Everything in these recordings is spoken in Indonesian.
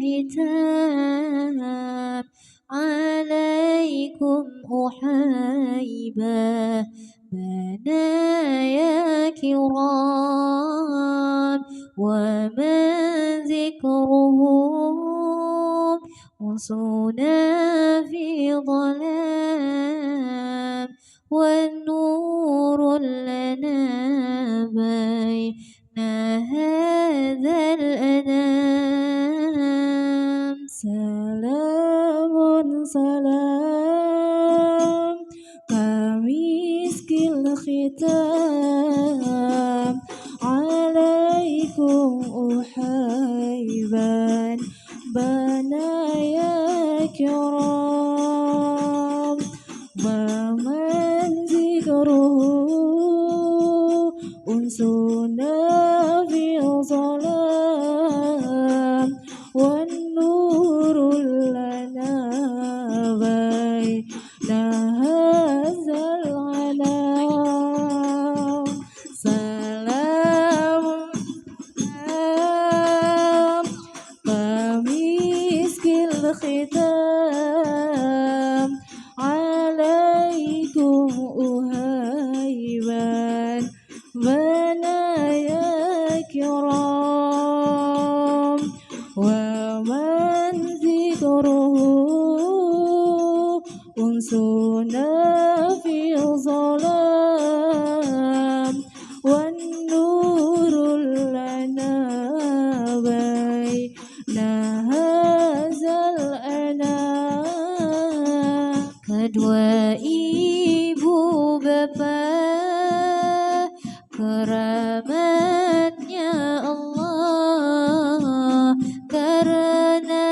الختام عليكم أحيبا بنايا كرام ومن ذكرهم وصونا في ظلام والنور لنا بين هذا الأنام سلام سلام كمسك الختام عليكم أحيبا بنايا كرام ومن ذكره أنسنا في ظلام والنور لنا بين هذا العالم سلام كمسك الختام عليكم أهيبا بنايا كرام ومن ذكره أنسنا في ظلام والنور لنا بين هذا الأنام kedua ibu bapa keramatnya Allah karena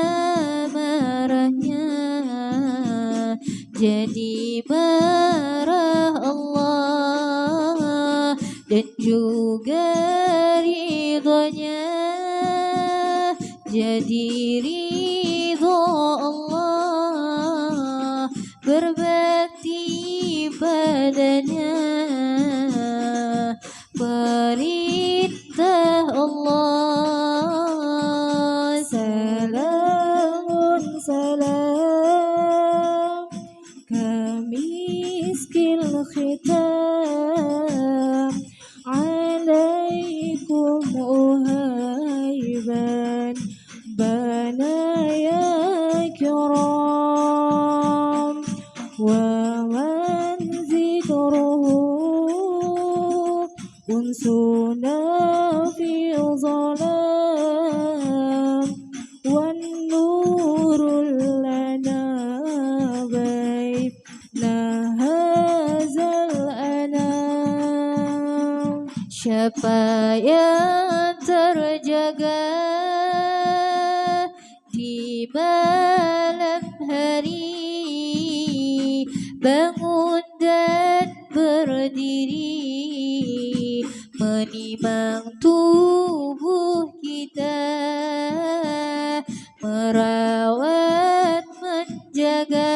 marahnya jadi marah Allah dan juga ridhonya jadi ridho Allah berbakti padanya perintah Allah salamun salam kamiskil khitam alaikum uhaiban banaya kiram wa man zikruhu أنسنا في ظلام والنور لنا بين هذا الأنام siapa yang terjaga di malam hari bangun dan berdiri menimang tubuh kita merawat menjaga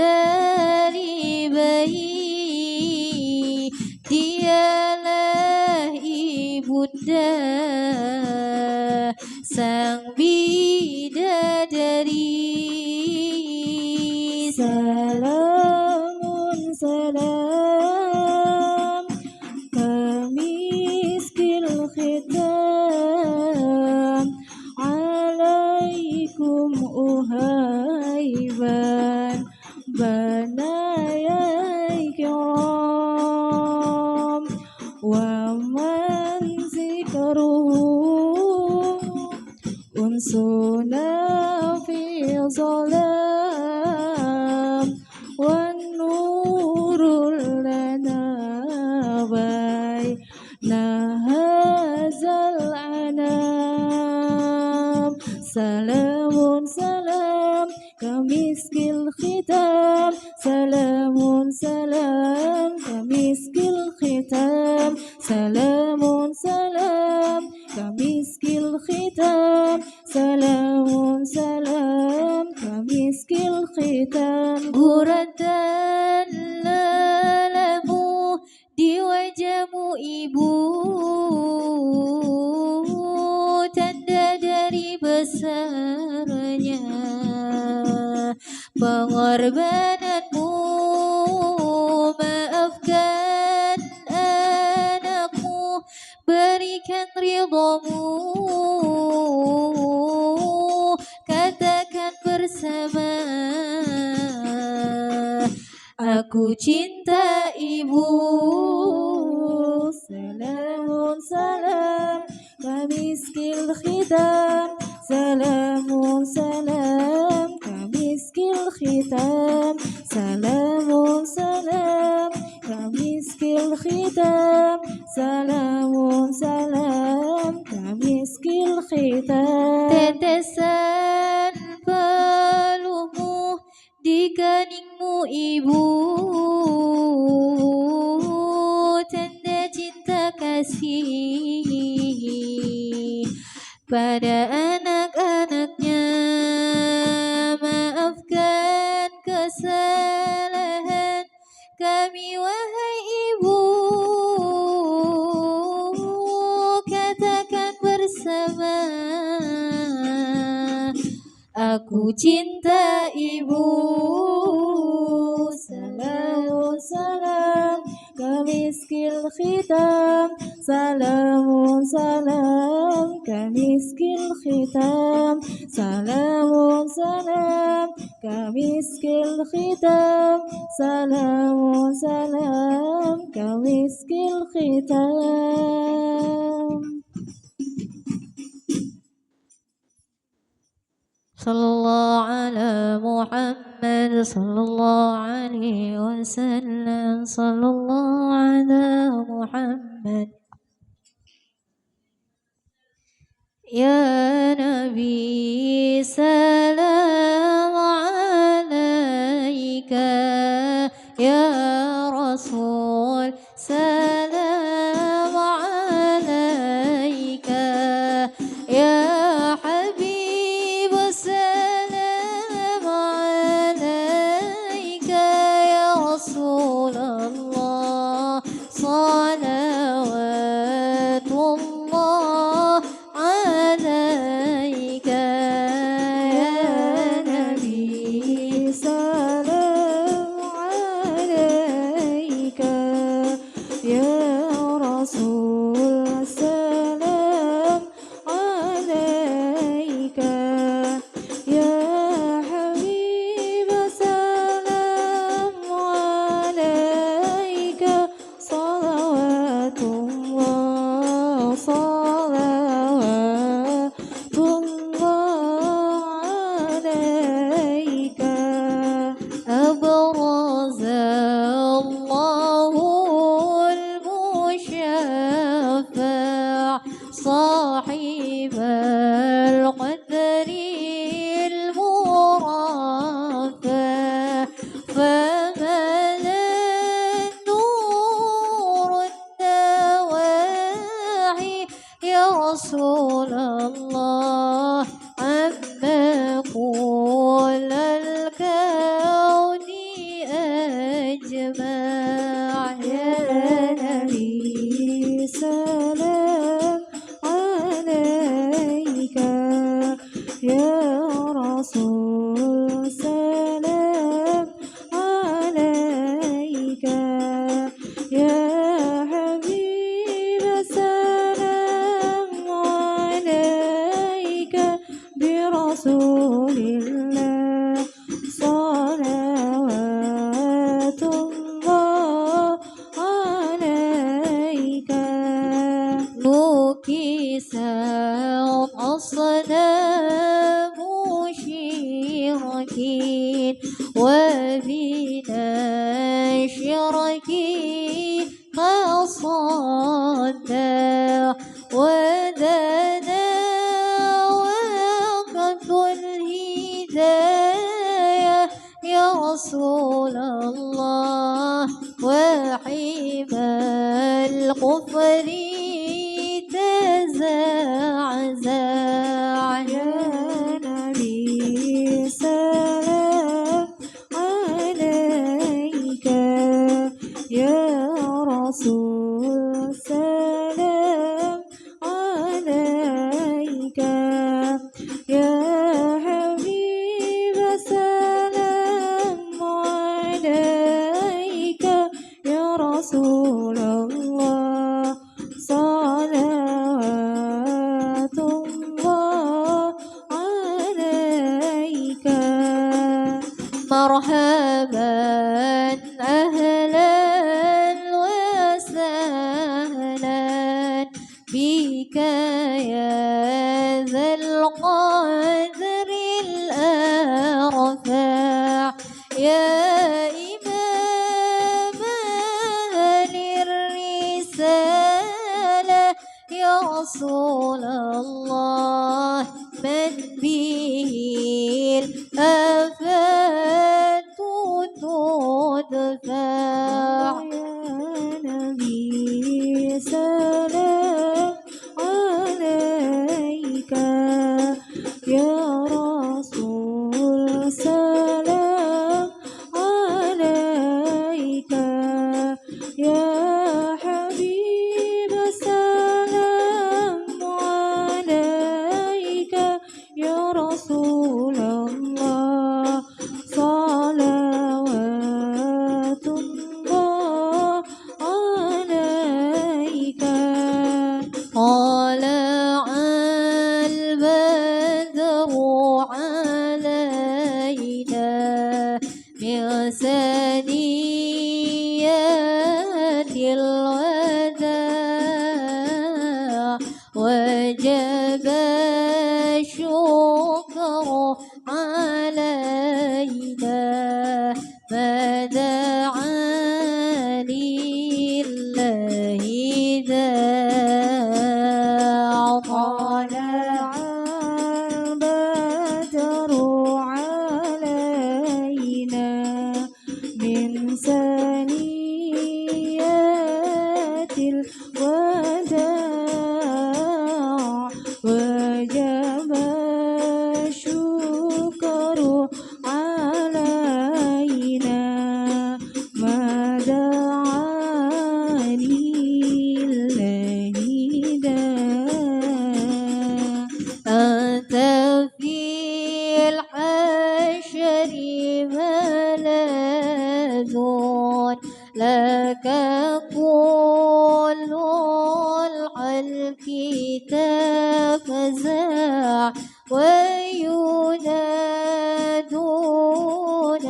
sedari bayi dialah ibunda sang bidadari salamun salam kamiskil khitam alaikum uhaiban banaya kiram wa man zikruhu unsuna fi zalam wan nurul lana baina hazal anam salamun salam kamiskil khitam salamun salam kamiskil khitam salamun salam kamiskil khitam salamun salam kamiskil khitam guratan lalamu di wajahmu ibu pengorbananmu, maafkan anakmu, berikan ridhamu, katakan bersama, aku cinta ibu. Salamun salam kamiskil khitam, salamun salam kamiskil khitam, salamun salam kamiskil khitam, salamun salam kamiskil khitam. Tetesan peluhmu di keningmu ibu, tanda cinta kasih pada anak-anaknya. Maafkan kesalahan kami wahai ibu, katakan bersama, aku cinta ibu. Salamun salam kamiskil khitam, salamun salam kamiskil khitam, salamun salam kamiskil khitam, salamun salam kamiskil khitam. Sallallahu ala Muhammad, sallallahu alaihi wasallam, sallallahu ala Muhammad. Ya Nabi salam alaika, ya Rasul salam alaika, ya Habib salam alaika, ya Rasulullah salawatullah alaika, ya Nabi salam alaika, ya Rasul salam alaika, ya Habib salam alaika, salawatullah salawatullah alaika. Abraza Allahul musyaffa' sahibal qadril murafa', famala nurun nawahi, ya Rasulullah amma kullal kauni ajma', ya Nabi salam alaika, ya Rasul salam alaika, ya Habib salam alaika, bi Rasulillah salawatullah alaika. Nukisat asnamu syirakin, wa bina syirakin qasadda, wa dana waqtul hidayah, ya Rasulullah وحمى الكفر تزعزع، يا نبي سلام عليك، يا رسول سلام عليك، يا حبيب سلام رسول الله صلوات الله عليك مرحبا أهلا وسهلا بك يا ذا القدر الأرفع يا إمام أهل الرسالة يا رسول الله من به الآفات تدفع يا نبي سلام عليك يا رسول سلام عليك يا حبيب سلام عليك يا رسول الله صلوات الله عليك طلع البدر علينا من ثنيات الوداع وجب الشكر علينا ما دعا لله داع طلع البدر علينا من ثنيات الوداع وجب الشكر علينا ما دعا لله داع أنت في الحشر ملاذ لك كل الخلق تفزع وينادون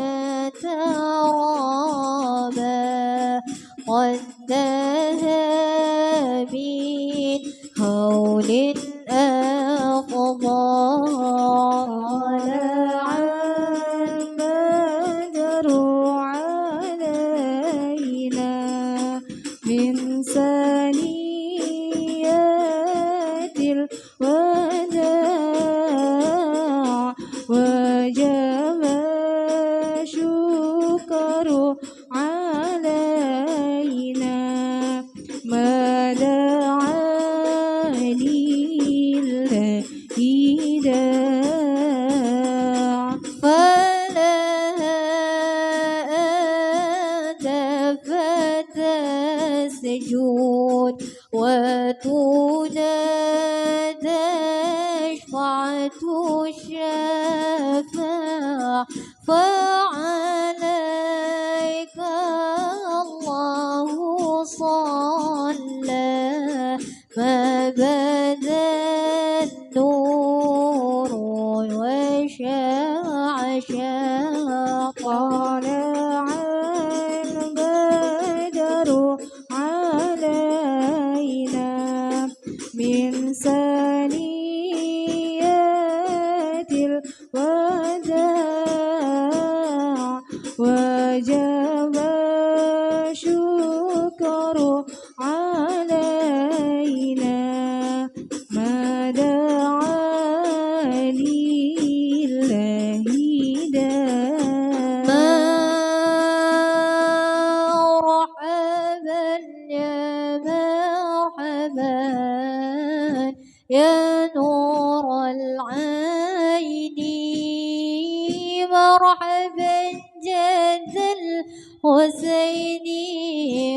ترابا قد ذهب من هول أفضى طلع البدر علينا من ثنيات الوداع وجب الشكر علينا ما دعا لله داع فلها السجود وتنادى شفاعة الشفاع فعليك الله صلى ما بدا النور وشاع طلع البدر علينا من ثنيات الوداع وجب الشكر علينا ما دعا لله داع مرحبا يا مرحبا يا نور العين مرحبا جد الحسين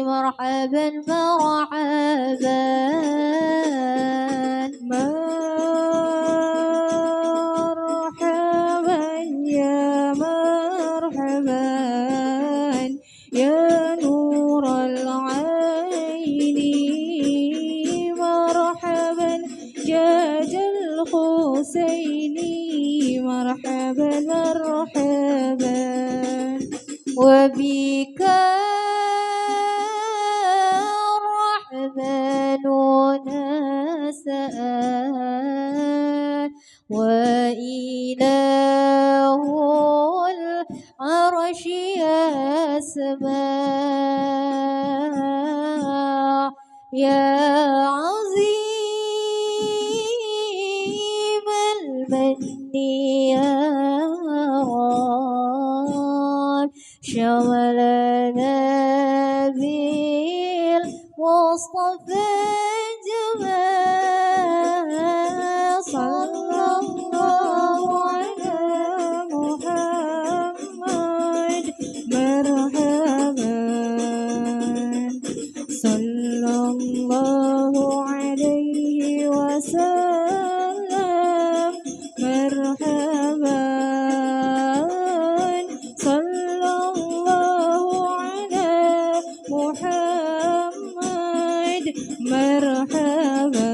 مرحبا مرحبا مرحبا يا مرحبا يا نور العين الحسيني مرحبا مرحبا وبك الرحمن نسأل وإله العرش يسمع يا عظيم المن يا رب شملنا بالمصطفى جمال صلى الله على محمد مرحبا صلى الله عليه وسلم مرحبا صلى الله على محمد مرحبا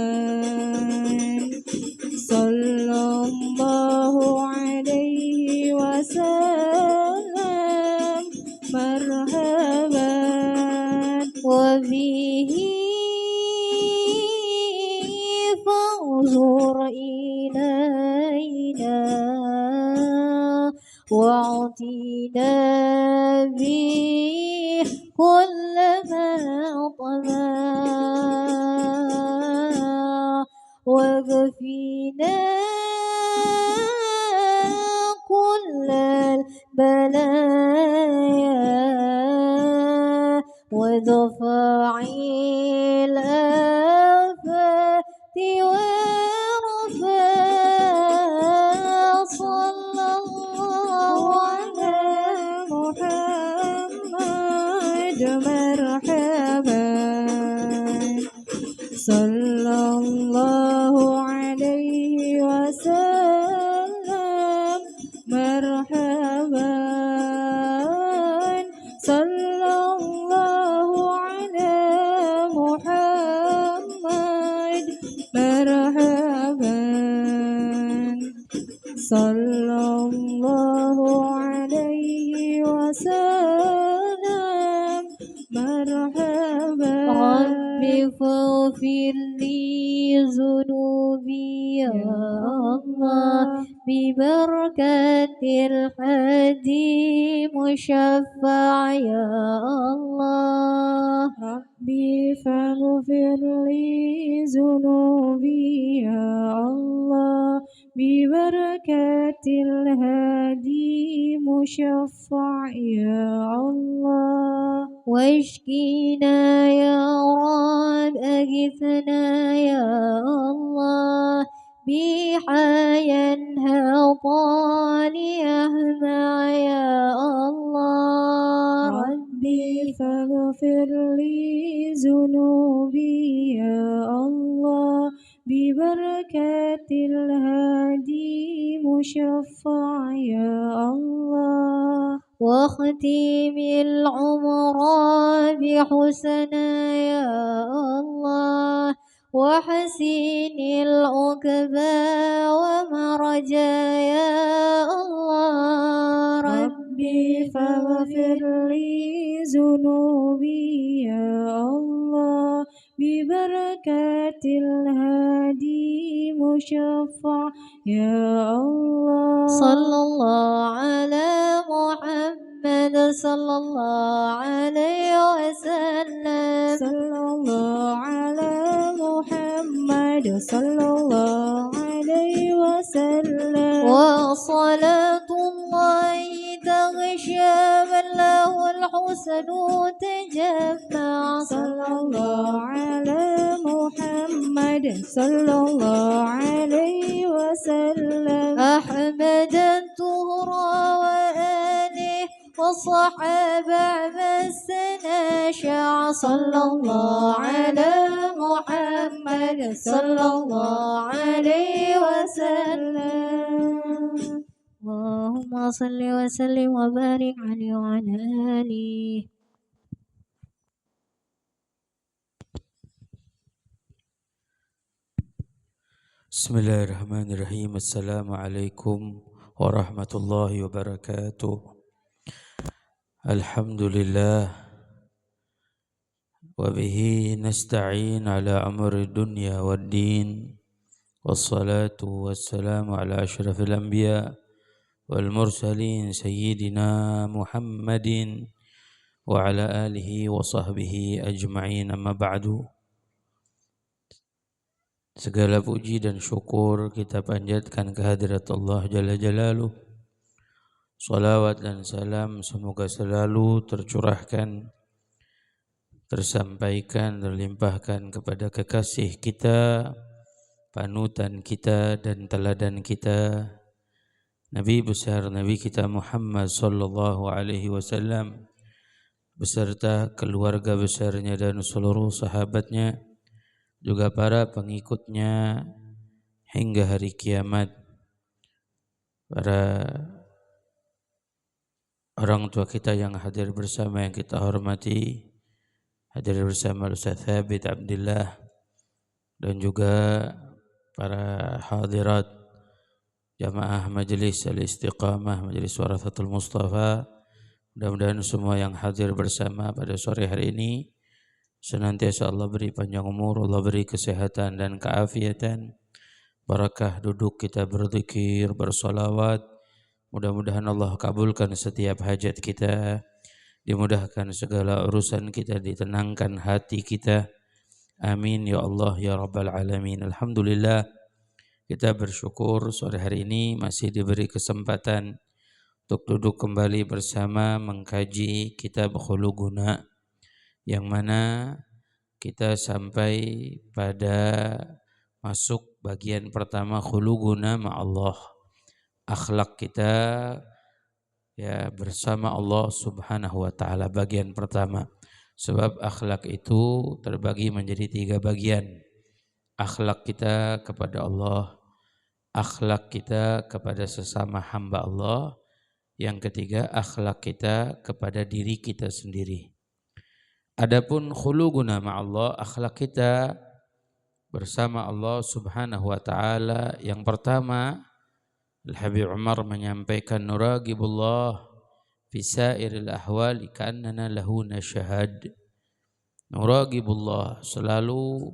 صلى الله عليه وسلم مرحبا وبه فانظر إلينا واعطينا به كل ما طمع وكفينا كل البلايا ودفع الآفات ورفع صلى الله على محمد مرحبا صلى الله عليه وسلم مرحبا صلى الله على محمد مرحبا صلى الله عليه وسلم مرحبا رب فاغفر لي ذنوبي يا الله ببركة الحدي مشفع يا الله ربي فاغفر لي ذنوبي يا الله ببركة الهادي مشفع يا الله واشكينا يا رب أغثنا يا الله بحيا هطال يهمع يا الله ربي فاغفر لي ذنوبي يا الله ببركة الهادي مشفع يا الله واختم العمر بحسنى يا الله وحسين العقبى ومرجى يا الله ربي فاغفر لي ذنوبي يا الله ببركة الهادي مشفع يا الله صلى الله على محمد صلى الله عليه وسلم صلى الله على محمد صلى الله عليه وسلم وصلاة الله تغشى من له الحسن تجمع صلى الله على محمد صلى الله عليه وسلم أحمد الطهرى وآله والصحابة مسنا شاع صلى الله على محمد صلى الله عليه وسلم اللهم صل وسلم وبارك عليه وعلى آله. Bismillahirrahmanirrahim. Assalamualaikum warahmatullahi wabarakatuh. Alhamdulillah wa bihi nasta'in ala amri dunya waddin. Wassalatu wassalamu ala asyrafil anbiya wal mursalin sayyidina Muhammadin wa ala alihi wa sahbihi ajma'in, amma ba'du. Segala puji dan syukur kita panjatkan kehadirat Allah Jalla Jalaluh. Salawat dan salam semoga selalu tercurahkan, tersampaikan, terlimpahkan kepada kekasih kita, panutan kita dan teladan kita, Nabi besar Nabi kita Muhammad sallallahu alaihi wasallam beserta keluarga besarnya dan seluruh sahabatnya, juga para pengikutnya hingga hari kiamat. Para orang tua kita yang hadir bersama yang kita hormati, hadir bersama Ustaz Thabit Abdillah, dan juga para hadirat jamaah Majelis Al-Istiqamah, Majelis Warathatul Mustafa. Mudah-mudahan semua yang hadir bersama pada sore hari ini senantiasa Allah beri panjang umur, Allah beri kesehatan dan keafiatan, barakah duduk kita berzikir, bersolawat. Mudah-mudahan Allah kabulkan setiap hajat kita, dimudahkan segala urusan kita, ditenangkan hati kita. Amin ya Allah ya Rabbal Alamin. Alhamdulillah, kita bersyukur sore hari ini masih diberi kesempatan untuk duduk kembali bersama mengkaji kitab Khuluquna, yang mana kita sampai pada masuk bagian pertama, khuluquna ma'allah, akhlak kita ya bersama Allah Subhanahu wa taala, bagian pertama. Sebab akhlak itu terbagi menjadi 3 bagian. Akhlak kita kepada Allah, akhlak kita kepada sesama hamba Allah, yang ketiga akhlak kita kepada diri kita sendiri. Adapun khuluquna ma'allah, akhlak kita bersama Allah Subhanahu wa taala, yang pertama Al-Habib Umar menyampaikan, nuragibullah fi sairil ahwali ka'annana lahu nashahad. Nuragibullah, selalu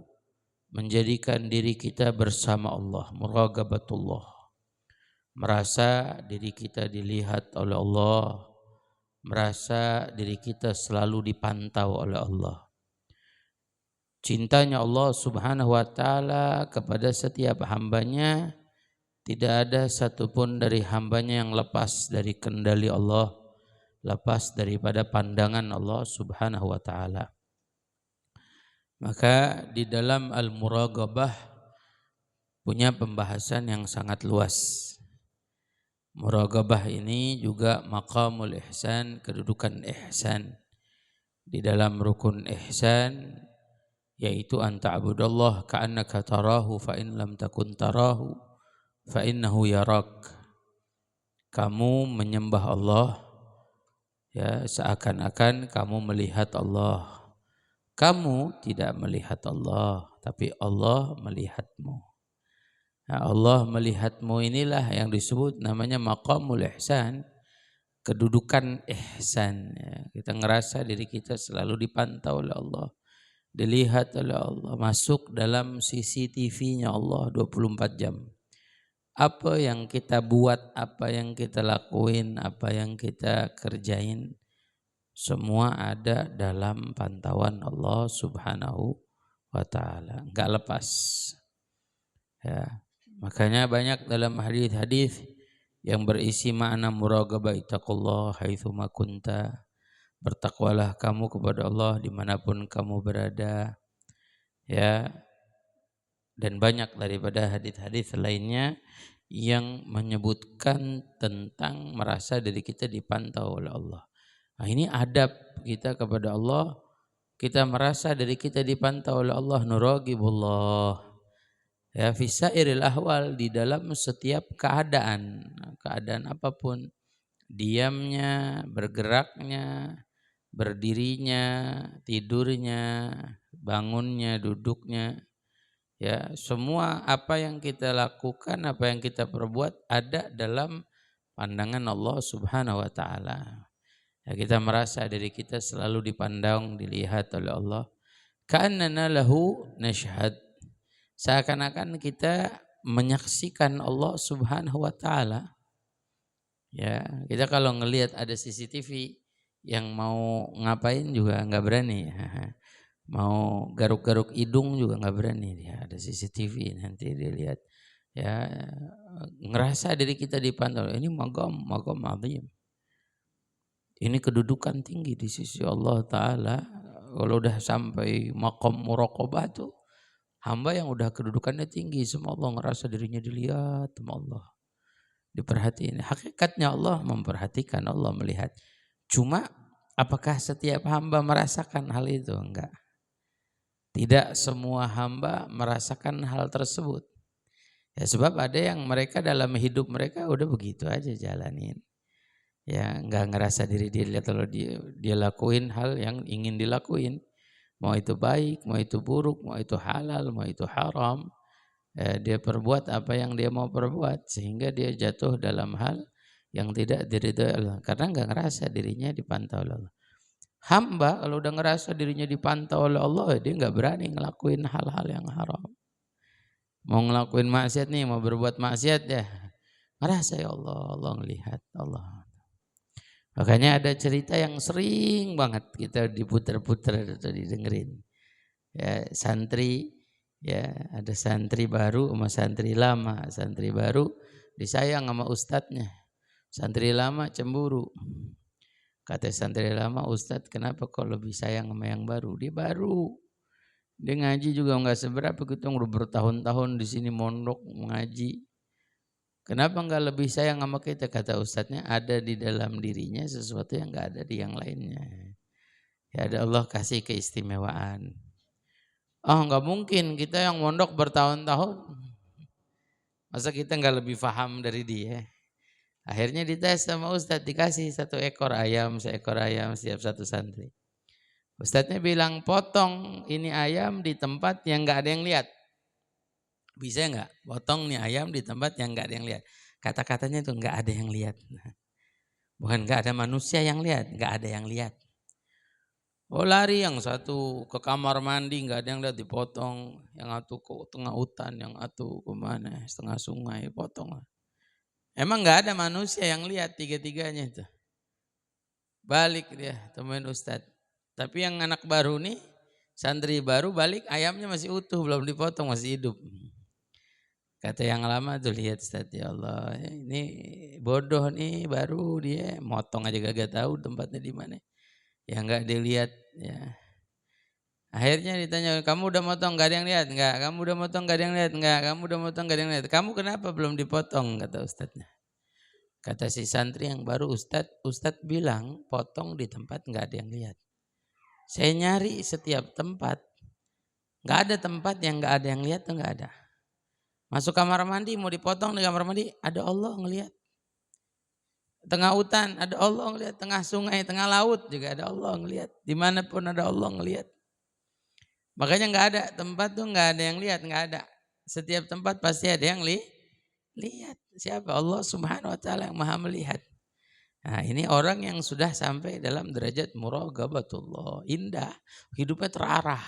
menjadikan diri kita bersama Allah, muragabatullah, merasa diri kita dilihat oleh Allah, merasa diri kita selalu dipantau oleh Allah. Cintanya Allah Subhanahu wa taala kepada setiap hambanya, tidak ada satupun dari hambanya yang lepas dari kendali Allah, lepas daripada pandangan Allah Subhanahu wa taala. Maka di dalam Al-Muragabah punya pembahasan yang sangat luas. Muragabah ini juga maqamul ihsan, kedudukan ihsan. Di dalam rukun ihsan, yaitu anta'budallah ka'annaka tarahu fa in lam takun tarahu fa innahu yarak. Kamu menyembah Allah ya seakan-akan kamu melihat Allah. Kamu tidak melihat Allah, tapi Allah melihatmu. Nah, Allah melihatmu inilah yang disebut namanya maqamul ihsan, kedudukan ihsan. Ya, kita ngerasa diri kita selalu dipantau oleh Allah, dilihat oleh Allah, masuk dalam CCTV-nya Allah 24 jam. Apa yang kita buat, apa yang kita lakuin, apa yang kita kerjain, semua ada dalam pantauan Allah Subhanahu wa taala, enggak lepas. Ya. Makanya banyak dalam hadis-hadis yang berisi makna muraqabah, ittaqullah haitsuma kunta, bertakwalah kamu kepada Allah dimanapun kamu berada, ya. Dan banyak daripada hadis-hadis lainnya yang menyebutkan tentang merasa diri kita dipantau oleh Allah. Nah, ini adab kita kepada Allah, kita merasa diri kita dipantau oleh Allah, nuraqibullah ya fi sairil ahwal, di dalam setiap keadaan, keadaan apapun, diamnya, bergeraknya, berdirinya, tidurnya, bangunnya, duduknya, Ya, semua apa yang kita lakukan, apa yang kita perbuat ada dalam pandangan Allah Subhanahu wa taala. Ya, kita merasa diri kita selalu dipandang, dilihat oleh Allah. Ka'annana lahu nashhad. Seakan-akan kita menyaksikan Allah Subhanahu wa taala. Ya, kita kalau ngelihat ada CCTV yang mau ngapain juga nggak berani. Mau garuk-garuk hidung juga nggak berani dia. Ada CCTV nanti dilihat. Ya, ngerasa diri kita dipantau. Ini magam azim. Ini kedudukan tinggi di sisi Allah Ta'ala. Kalau udah sampai maqam muraqabah tuh, hamba yang udah kedudukannya tinggi, semua Allah ngerasa dirinya dilihat sama Allah. Diperhatiin. Hakikatnya Allah memperhatikan, Allah melihat. Cuma apakah setiap hamba merasakan hal itu? Enggak. Tidak semua hamba merasakan hal tersebut. Ya, sebab ada yang mereka dalam hidup mereka udah begitu aja jalanin. Ya, enggak ngerasa diri dia lihat kalau dia lakuin hal yang ingin dilakuin. Mau itu baik, mau itu buruk, mau itu halal, mau itu haram. Dia perbuat apa yang dia mau perbuat sehingga dia jatuh dalam hal yang tidak diridhoi Allah karena enggak ngerasa dirinya dipantau oleh Allah. Hamba kalau udah ngerasa dirinya dipantau oleh Allah, dia enggak berani ngelakuin hal-hal yang haram. Mau ngelakuin maksiat nih, mau berbuat maksiat ya, ngerasa ya Allah, Allah ngelihat Allah. Makanya ada cerita yang sering banget kita diputer-puter atau didengerin. Ya, santri, ya ada santri baru sama santri lama. Santri baru disayang sama ustadznya. Santri lama cemburu. Kata santri lama, Ustadz kenapa kok lebih sayang sama yang baru? Dia baru. Dia ngaji juga enggak seberapa, kita udah bertahun-tahun di sini mondok ngaji. Kenapa enggak lebih sayang sama kita? Kata ustadznya, ada di dalam dirinya sesuatu yang enggak ada di yang lainnya. Ya ada Allah kasih keistimewaan. Oh enggak mungkin, kita yang mondok bertahun-tahun. Masa kita enggak lebih paham dari dia? Akhirnya dites sama ustadz, dikasih 1 ekor ayam, seekor ayam setiap satu santri. Ustadznya bilang, potong ini ayam di tempat yang enggak ada yang lihat. Bisa enggak? Potong nih ayam di tempat yang enggak ada yang lihat. Kata-katanya itu enggak ada yang lihat. Bukan enggak ada manusia yang lihat, enggak ada yang lihat. Oh lari yang satu ke kamar mandi, enggak ada yang lihat, dipotong. Yang satu ke tengah hutan, yang satu ke mana, setengah sungai, potong. Emang enggak ada manusia yang lihat tiga-tiganya itu. Balik dia temuin ustadz. Tapi yang anak baru nih, santri baru balik ayamnya masih utuh, belum dipotong, masih hidup. Kata yang lama tuh, lihat ustadz, ya Allah ini bodoh nih baru dia, motong aja gak tahu tempatnya di mana. Ya enggak dilihat ya. Akhirnya ditanya, kamu udah motong gak ada yang lihat? Enggak. Kamu udah motong gak ada yang lihat? Enggak. Kamu udah motong gak ada yang lihat? Kamu kenapa belum dipotong? Kata ustadznya. Kata si santri yang baru, Ustadz bilang potong di tempat gak ada yang lihat. Saya nyari setiap tempat, gak ada tempat yang gak ada yang lihat tuh gak ada. Masuk kamar mandi mau dipotong di kamar mandi, ada Allah ngelihat. Tengah hutan ada Allah ngelihat, tengah sungai, tengah laut juga ada Allah ngelihat. Dimanapun ada Allah ngelihat. Makanya nggak ada tempat tuh nggak ada yang lihat, nggak ada. Setiap tempat pasti ada yang lihat. Siapa? Allah Subhanahu Wa Taala yang maha melihat. Nah ini orang yang sudah sampai dalam derajat muraqabatullah, indah, hidupnya terarah.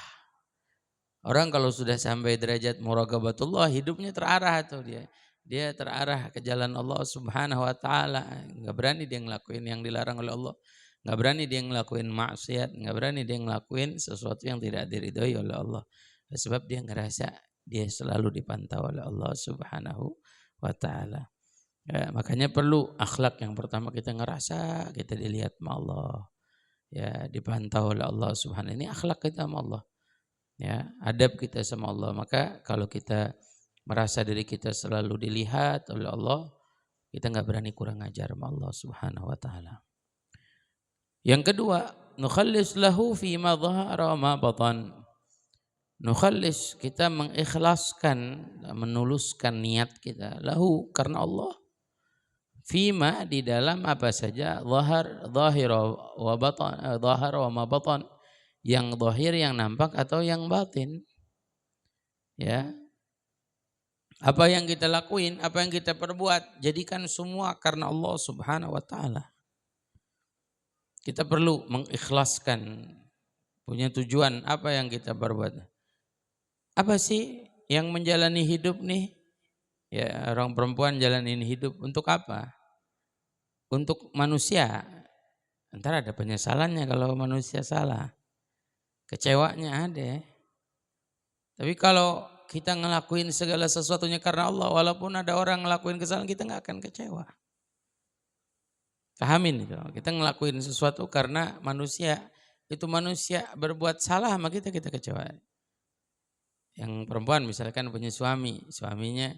Orang kalau sudah sampai derajat muraqabatullah, hidupnya terarah tuh dia. Dia terarah ke jalan Allah Subhanahu Wa Taala. Nggak berani dia ngelakuin yang dilarang oleh Allah. Nggak berani dia ngelakuin maksiat, nggak berani dia ngelakuin sesuatu yang tidak diridhoi oleh Allah. Sebab dia ngerasa dia selalu dipantau oleh Allah Subhanahu Wa Taala. Ya, makanya perlu akhlak yang pertama, kita ngerasa kita dilihat sama Allah. Ya, dipantau oleh Allah Subhanahu. Ini akhlak kita sama Allah. Ya, adab kita sama Allah. Maka kalau kita merasa diri kita selalu dilihat oleh Allah, kita nggak berani kurang ajar sama Allah Subhanahu Wa Taala. Yang kedua, nukhallis lahu fi ma dhahara wa ma batan. Nukhallis, kita mengikhlaskan, menuluskan niat kita lahu karena Allah. Fima, di dalam apa saja, dhahira wa ma batan, yang zahir yang nampak atau yang batin. Ya, Apa yang kita lakuin, apa yang kita perbuat, jadikan semua karena Allah Subhanahu wa taala. Kita perlu mengikhlaskan, punya tujuan apa yang kita perbuat. Apa sih yang menjalani hidup nih? Ya, orang perempuan jalanin hidup untuk apa? Untuk manusia. Ntar ada penyesalannya kalau manusia salah. Kecewanya ada. Tapi kalau kita ngelakuin segala sesuatunya karena Allah, walaupun ada orang ngelakuin kesalahan, kita nggak akan kecewa. Pahamin itu. Kita ngelakuin sesuatu karena manusia. Itu manusia berbuat salah sama kita kecewa. Yang perempuan misalkan punya suami, suaminya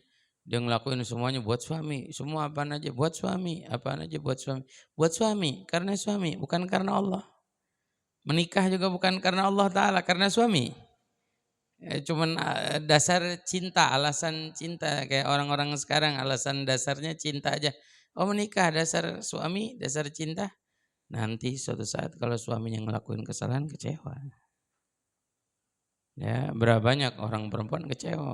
dia ngelakuin semuanya buat suami, semua apa aja buat suami, apa aja buat suami. Buat suami, karena suami, bukan karena Allah. Menikah juga bukan karena Allah Ta'ala, karena suami. Cuman dasar cinta, alasan cinta. Kayak orang-orang sekarang alasan dasarnya cinta aja. Oh menikah dasar suami, dasar cinta. Nanti suatu saat kalau suaminya ngelakuin kesalahan kecewa. Ya, berapa banyak orang perempuan kecewa.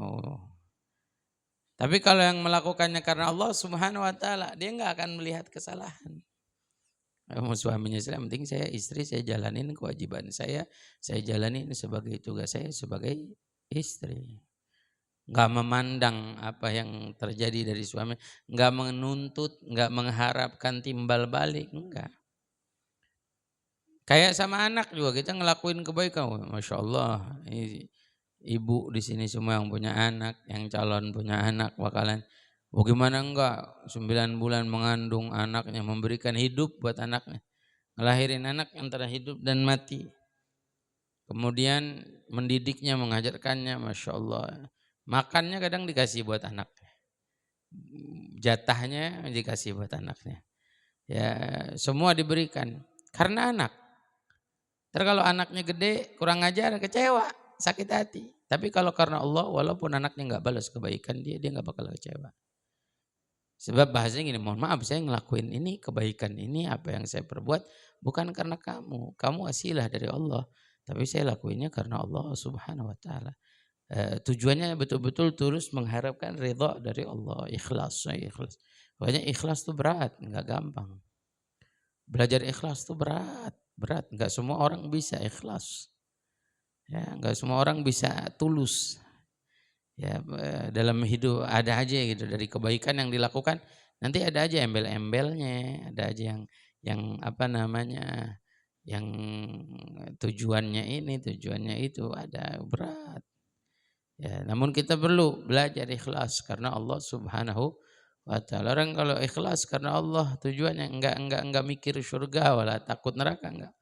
Tapi kalau yang melakukannya karena Allah Subhanahu wa taala, dia nggak akan melihat kesalahan. Mau suaminya yang penting saya istri, saya jalanin kewajiban saya jalanin sebagai tugas saya sebagai istri. Nggak memandang apa yang terjadi dari suami, nggak menuntut, nggak mengharapkan timbal balik, enggak. Kayak sama anak juga kita ngelakuin kebaikan, Masya Allah. Ibu di sini semua yang punya anak, yang calon punya anak bakalan, bagaimana enggak 9 bulan mengandung anaknya, memberikan hidup buat anaknya, ngelahirin anak antara hidup dan mati. Kemudian mendidiknya, mengajarkannya, Masya Allah. Makannya kadang dikasih buat anaknya, jatahnya dikasih buat anaknya. Ya semua diberikan karena anak. Terus kalau anaknya gede, kurang ajar, kecewa, sakit hati. Tapi kalau karena Allah, walaupun anaknya nggak balas kebaikan dia nggak bakal kecewa. Sebab bahasanya gini, mohon maaf saya ngelakuin ini, kebaikan ini, apa yang saya perbuat, bukan karena kamu. Kamu wasilah dari Allah. Tapi saya lakuinnya karena Allah Subhanahu wa taala. Tujuannya betul-betul tulus mengharapkan ridha dari Allah. Ikhlas. Pokoknya ikhlas itu berat, nggak gampang. Belajar ikhlas itu berat. Nggak semua orang bisa ikhlas. Ya, nggak semua orang bisa tulus. Ya, dalam hidup ada aja gitu dari kebaikan yang dilakukan, nanti ada aja embel-embelnya, ada aja yang apa namanya, yang tujuannya ini, tujuannya itu, ada berat. Ya, namun kita perlu belajar ikhlas karena Allah Subhanahu wa taala. Orang kalau ikhlas karena Allah tujuannya enggak mikir surga wala takut neraka enggak.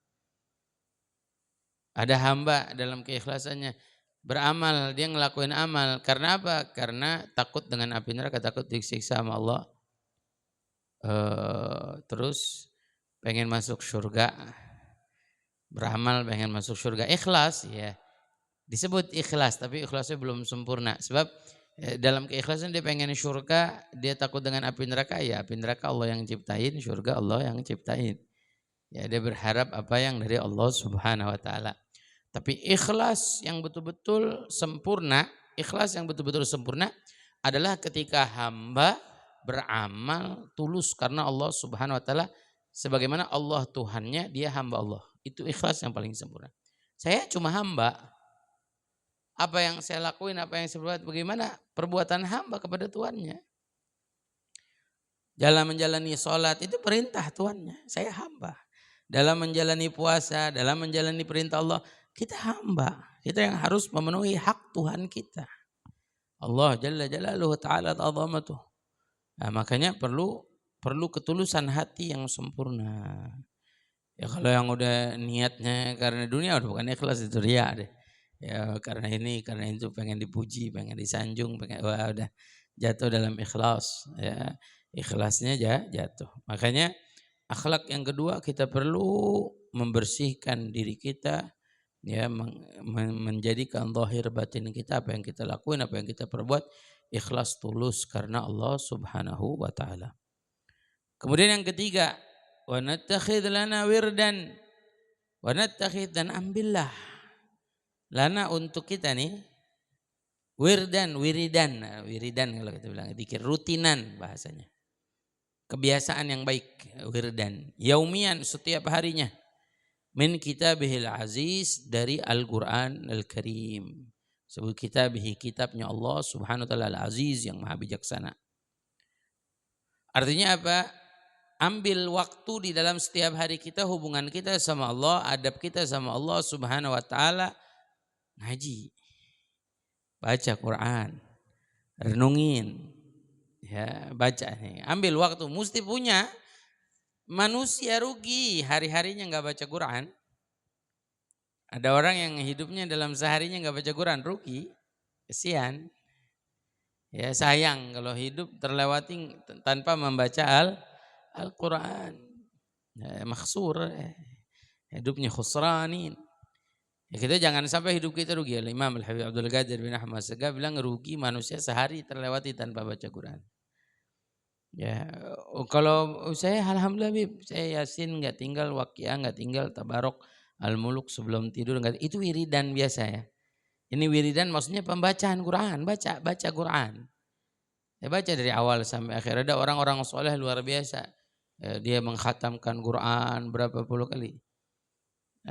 Ada hamba dalam keikhlasannya beramal, dia ngelakuin amal karena apa? Karena takut dengan api neraka, takut disiksa sama Allah. Terus pengen masuk surga. Beramal pengen masuk surga, ikhlas ya. Disebut ikhlas tapi ikhlasnya belum sempurna. Sebab dalam keikhlasan dia pengen surga, dia takut dengan api neraka, ya api neraka Allah yang ciptain, surga Allah yang ciptain. Ya dia berharap apa yang dari Allah Subhanahu wa taala. Tapi ikhlas yang betul-betul sempurna, ikhlas yang betul-betul sempurna adalah ketika hamba beramal tulus karena Allah Subhanahu wa taala, sebagaimana Allah Tuhannya, dia hamba Allah. Itu ikhlas yang paling sempurna. Saya cuma hamba. Apa yang saya lakuin, apa yang saya buat, bagaimana perbuatan hamba kepada Tuhannya. Dalam menjalani sholat itu perintah Tuhannya, saya hamba. Dalam menjalani puasa, dalam menjalani perintah Allah, kita hamba. Kita yang harus memenuhi hak Tuhan kita. Allah Jalla Jalaluhu Ta'ala Ta'zamatuh. Nah, makanya perlu ketulusan hati yang sempurna. Ya kalau yang udah niatnya karena dunia udah bukan ikhlas, itu riya deh. Ya karena ini, karena itu, pengen dipuji, pengen disanjung, wah udah jatuh dalam ikhlas. Ya ikhlasnya jatuh. Makanya akhlak yang kedua, kita perlu membersihkan diri kita, ya menjadikan zahir batin kita, apa yang kita lakuin, apa yang kita perbuat ikhlas tulus karena Allah Subhanahu wa taala. Kemudian yang ketiga, wa nattakhidh lana wirdan, wa nattakhidh, dan ambillah lana untuk kita nih wiridan. Nah, wiridan kalau kita bilang, zikir rutinan bahasanya. Kebiasaan yang baik, wirdan. Yaumian, setiap harinya. Min kitabihil aziz, dari Al-Quran Al-Karim. Sebut kitabihi, kitabnya Allah subhanahu wa ta'ala al-aziz, yang maha bijaksana. Artinya apa? Ambil waktu di dalam setiap hari kita, hubungan kita sama Allah, adab kita sama Allah subhanahu wa ta'ala, ngaji, baca Quran, renungin, ya baca nih. Ambil waktu, mesti punya. Manusia rugi hari-harinya nggak baca Quran. Ada orang yang hidupnya dalam seharinya nggak baca Quran, rugi, kesian. Ya sayang kalau hidup terlewati tanpa membaca Al-Quran. Ya, makhsur, hidupnya khusranin. Ya, kita jangan sampai hidup kita rugi. Imam Al-Habib Abdul Qadir bin Ahmad Segaf bilang rugi manusia sehari terlewati tanpa baca Quran. Ya, kalau saya alhamdulillah Bib, saya Yasin nggak tinggal, Waqiah nggak tinggal, Tabarok, Al-Muluk sebelum tidur nggak, itu wiridan biasa ya. Ini wiridan maksudnya pembacaan Quran, baca Quran. Ya baca dari awal sampai akhir. Ada orang-orang soleh luar biasa. Ya, dia mengkhatamkan Quran berapa puluh kali.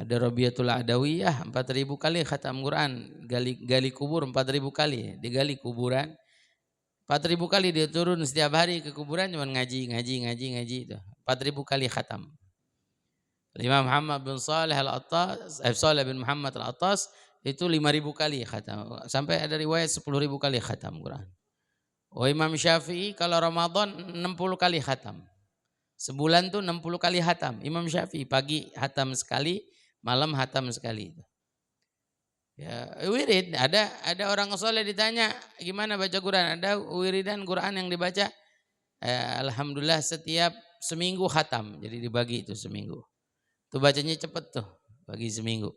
Ada Rabiatul Adawiyah 4.000 kali khatam Quran, gali kubur 4.000 kali, digali kuburan. 4.000 kali dia turun setiap hari ke kuburan cuma ngaji itu. 4.000 kali khatam. Imam Muhammad bin Saleh Al-Attas, Saleh bin Muhammad Al-Attas itu 5.000 kali khatam. Sampai ada riwayat 10.000 kali khatam Quran. Oh Imam Syafi'i kalau Ramadan 60 kali khatam. Sebulan tuh 60 kali khatam. Imam Syafi'i pagi khatam sekali, malam khatam sekali. Ya, wirid, ada orang soleh ditanya gimana baca Quran, ada wiridan Quran yang dibaca, alhamdulillah setiap seminggu khatam, jadi dibagi itu seminggu, tuh bacanya cepet tuh, bagi seminggu.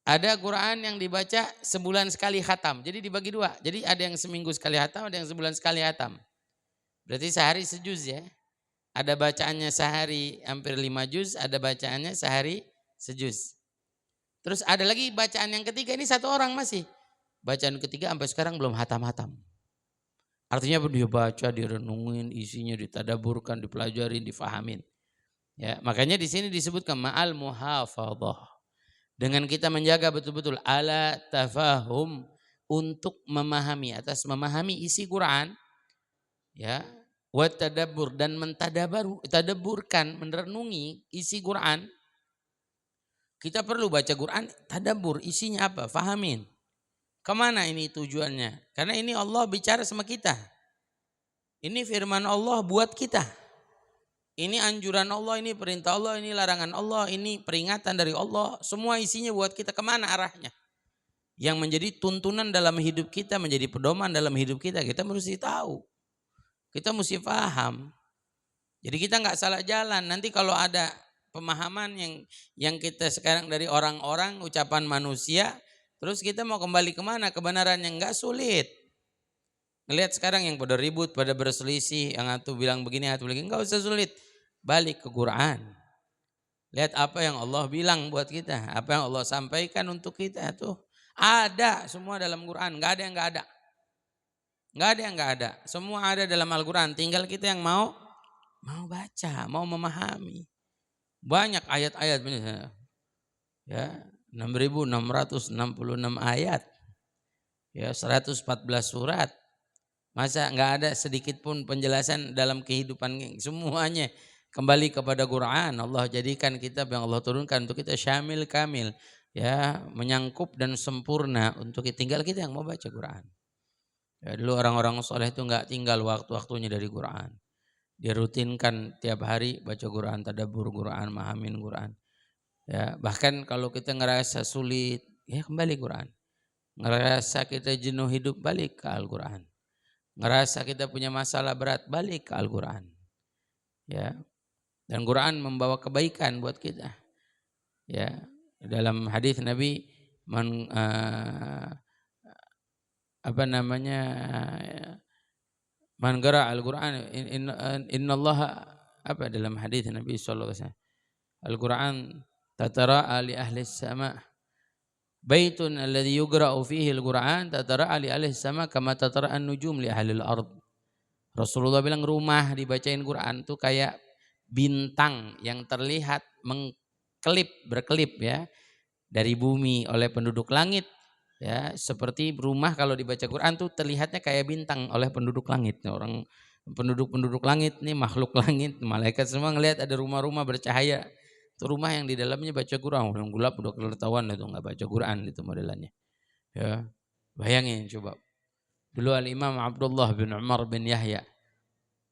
Ada Quran yang dibaca sebulan sekali khatam, jadi dibagi dua, jadi ada yang seminggu sekali khatam, ada yang sebulan sekali khatam, berarti sehari sejuz ya, ada bacaannya sehari hampir 5 juz, ada bacaannya sehari sejuz. Terus ada lagi bacaan yang ketiga, ini satu orang masih. Bacaan ketiga sampai sekarang belum hatam-hatam. Artinya dia baca, direnungin, isinya ditadaburkan, dipelajarin, difahamin. Ya, makanya di sini disebutkan ma'al muhafadhah. Dengan kita menjaga betul-betul ala tafahum, untuk memahami, atas memahami isi Quran. Ya, wa tadabbur, dan tadaburkan, merenungi isi Quran. Kita perlu baca Quran, tadabbur, isinya apa, fahamin. Kemana ini tujuannya? Karena ini Allah bicara sama kita. Ini firman Allah buat kita. Ini anjuran Allah, ini perintah Allah, ini larangan Allah, ini peringatan dari Allah. Semua isinya buat kita, kemana arahnya. Yang menjadi tuntunan dalam hidup kita, menjadi pedoman dalam hidup kita mesti tahu. Kita mesti paham. Jadi kita nggak salah jalan. Nanti kalau ada pemahaman yang kita sekarang dari orang-orang, ucapan manusia, terus kita mau kembali kemana? Kebenaran yang enggak sulit. Ngelihat sekarang yang pada ribut, pada berselisih, yang satu bilang begini, satu begini, enggak usah sulit. Balik ke Quran. Lihat apa yang Allah bilang buat kita, apa yang Allah sampaikan untuk kita tuh. Ada semua dalam Quran, enggak ada yang enggak ada. Enggak ada yang enggak ada. Semua ada dalam Al-Quran, tinggal kita yang mau baca, mau memahami. Banyak ayat-ayat, ya 6.666 ayat, ya 114 surat. Masa nggak ada sedikit pun penjelasan dalam kehidupan, semuanya kembali kepada Quran. Allah jadikan kitab yang Allah turunkan untuk kita syamil kamil, ya menyangkup dan sempurna untuk tinggal kita yang mau baca Quran. Ya, dulu orang-orang soleh itu nggak tinggal waktu-waktunya dari Quran. Dia rutinkan tiap hari baca Quran, tadabbur Quran, mahamin Quran. Ya, bahkan kalau kita ngerasa sulit, ya kembali Quran. Ngerasa kita jenuh hidup, balik ke Al-Quran. Ngerasa kita punya masalah berat, balik ke Al-Quran. Ya. Dan Quran membawa kebaikan buat kita. Ya, dalam hadis Nabi man qara al-Quran innallaha, apa dalam hadis Nabi sallallahu alaihi wasallam, Al-Quran tatara'a li ahli sama, Baitun alladhi yugra'u fihi al-Qur'an tatara'a li ahli sama kama tatara'a an-nujum li ahli al-ard. Rasulullah bilang rumah dibacain Quran tuh kayak bintang yang terlihat berkelip ya dari bumi oleh penduduk langit. Ya, seperti rumah kalau dibaca Quran tuh terlihatnya kayak bintang oleh penduduk langit. Orang penduduk langit nih, makhluk langit, malaikat semua ngelihat ada rumah-rumah bercahaya. Itu rumah yang di dalamnya baca Quran, yang gelap udah ketahuan itu nggak baca Quran itu modelannya. Ya. Bayangin coba. Dulu Al-Imam Abdullah bin Umar bin Yahya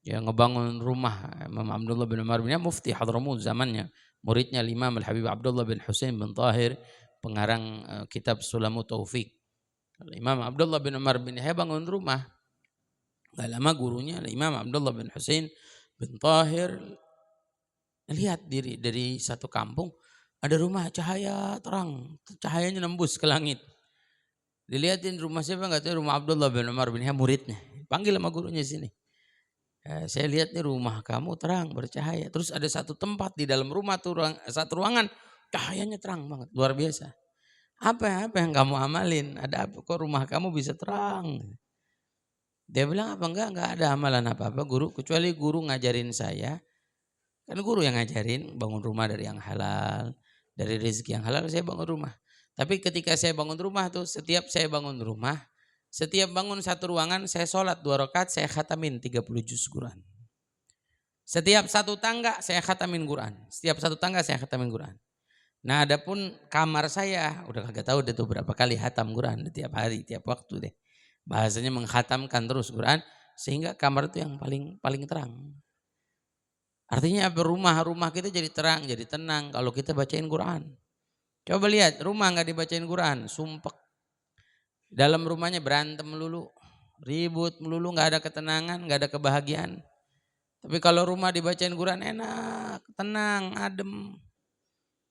yang ngebangun rumah. Imam Abdullah bin Umar bin Yahya mufti Hadramaut zamannya. Muridnya Imam Al-Habib Abdullah bin Husain bin Tahir, pengarang kitab Sulamut Taufik. Imam Abdullah bin Umar bin Yahya bangun rumah. Gak lama gurunya Imam Abdullah bin Husain bin Tahir lihat diri dari satu kampung ada rumah cahaya terang, cahayanya nembus ke langit. Dilihatin rumah siapa nggak tahu, rumah Abdullah bin Umar bin Yahya muridnya. Panggil sama gurunya sini. Ya, saya lihat nih rumah kamu terang bercahaya. Terus ada satu tempat di dalam rumah tuh satu ruangan cahayanya terang banget, luar biasa. Apa yang kamu amalin? Ada apa kok rumah kamu bisa terang? Dia bilang apa enggak ada amalan apa-apa guru, kecuali guru ngajarin saya. Kan guru yang ngajarin bangun rumah dari yang halal, dari rezeki yang halal saya bangun rumah. Tapi ketika saya bangun rumah tuh, setiap saya bangun rumah, setiap bangun satu ruangan saya sholat 2 rakaat, saya khatamin 30 juz Quran. Setiap satu tangga saya khatamin Quran. Setiap satu tangga saya khatamin Quran. Nah adapun kamar saya, udah kagak tahu deh tuh berapa kali khatam Quran tiap hari, tiap waktu deh. Bahasanya menghatamkan terus Quran sehingga kamar itu yang paling terang. Artinya apa? Rumah kita jadi terang, jadi tenang kalau kita bacain Quran. Coba lihat rumah nggak dibacain Quran, sumpek. Dalam rumahnya berantem melulu, ribut melulu, nggak ada ketenangan, nggak ada kebahagiaan. Tapi kalau rumah dibacain Quran enak, tenang, adem.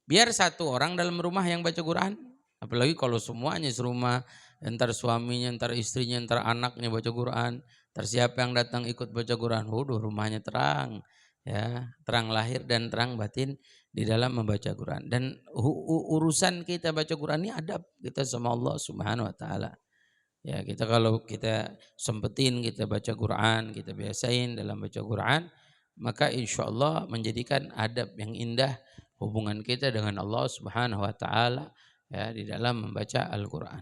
Biar satu orang dalam rumah yang baca Quran, apalagi kalau semuanya serumah, entar suaminya, entar istrinya, entar anaknya baca Quran, entar siapa yang datang ikut baca Quran, waduh rumahnya terang. Ya, terang lahir dan terang batin di dalam membaca Quran. Dan urusan kita baca Quran ini adab kita sama Allah Subhanahu wa taala. Ya, kita kalau kita sempetin kita baca Quran, kita biasain dalam baca Quran, maka insya Allah menjadikan adab yang indah hubungan kita dengan Allah Subhanahu wa taala ya di dalam membaca Al-Qur'an.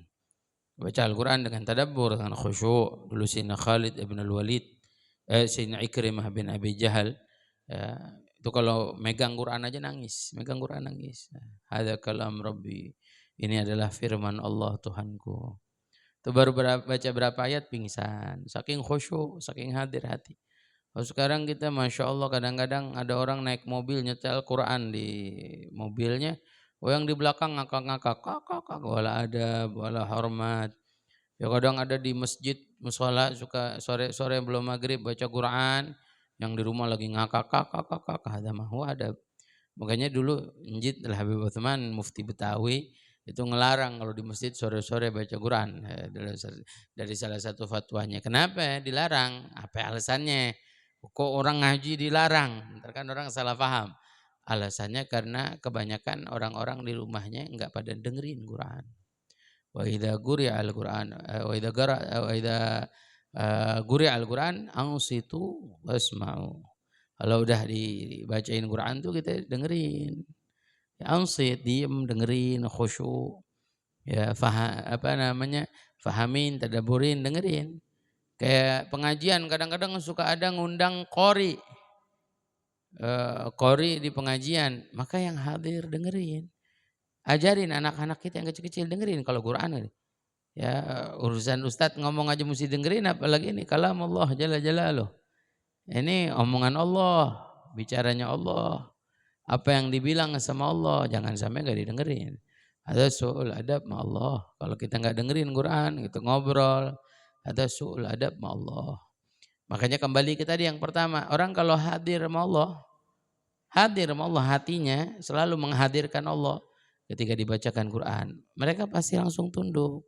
Baca Al-Qur'an dengan tadabbur, dengan khusyuk. Dulu Sayyidina Khalid ibn al-Walid, Sayyidina Ikrimah bin Abi Jahal, ya, itu kalau megang Quran aja nangis, megang Quran nangis. Hadza kalam Rabbi. Ini adalah firman Allah Tuhanku. Itu baru baca berapa ayat pingsan, saking khusyuk, saking hadir hati. Kalau sekarang kita Masya Allah kadang-kadang ada orang naik mobil nyetel Quran di mobilnya, yang di belakang ngakak-ngakak, kakak, wala adab, wala hormat. Ya kadang ada di masjid, musola suka sore-sore belum maghrib baca Quran, yang di rumah lagi ngakak, kakak, ada mahu adab. Makanya dulu Njid Al-Habib Uthman Mufti Betawi itu ngelarang kalau di masjid sore-sore baca Quran. Dari salah satu fatwanya. Kenapa dilarang? Apa alasannya? Kok orang ngaji dilarang? Ntar kan orang salah paham. Alasannya karena kebanyakan orang-orang di rumahnya enggak pada dengerin Quran. Wa idza quri'a al-Quran wa idza quri'a al-Quran ansitu wasma'u. Kalau udah dibacain Quran tuh kita dengerin. Ya, ansit, diem, dengerin, khusyuk. Ya, fahamin, tadabburin, dengerin. Kayak pengajian kadang-kadang suka ada ngundang qori. Qori di pengajian, maka yang hadir dengerin. Ajarin anak-anak kita yang kecil-kecil dengerin kalau Quran. Ya, urusan ustadz ngomong aja mesti dengerin, apalagi ini kalam Allah jalla jalaluh. Ini omongan Allah, bicaranya Allah. Apa yang dibilang sama Allah, jangan sampai gak didengerin. Ada su'ul adab ma Allah. Kalau kita gak dengerin Quran, kita ngobrol, ada su'ul adab ma Allah. Makanya kembali ke tadi yang pertama, orang kalau hadir sama Allah hatinya selalu menghadirkan Allah ketika dibacakan Quran. Mereka pasti langsung tunduk.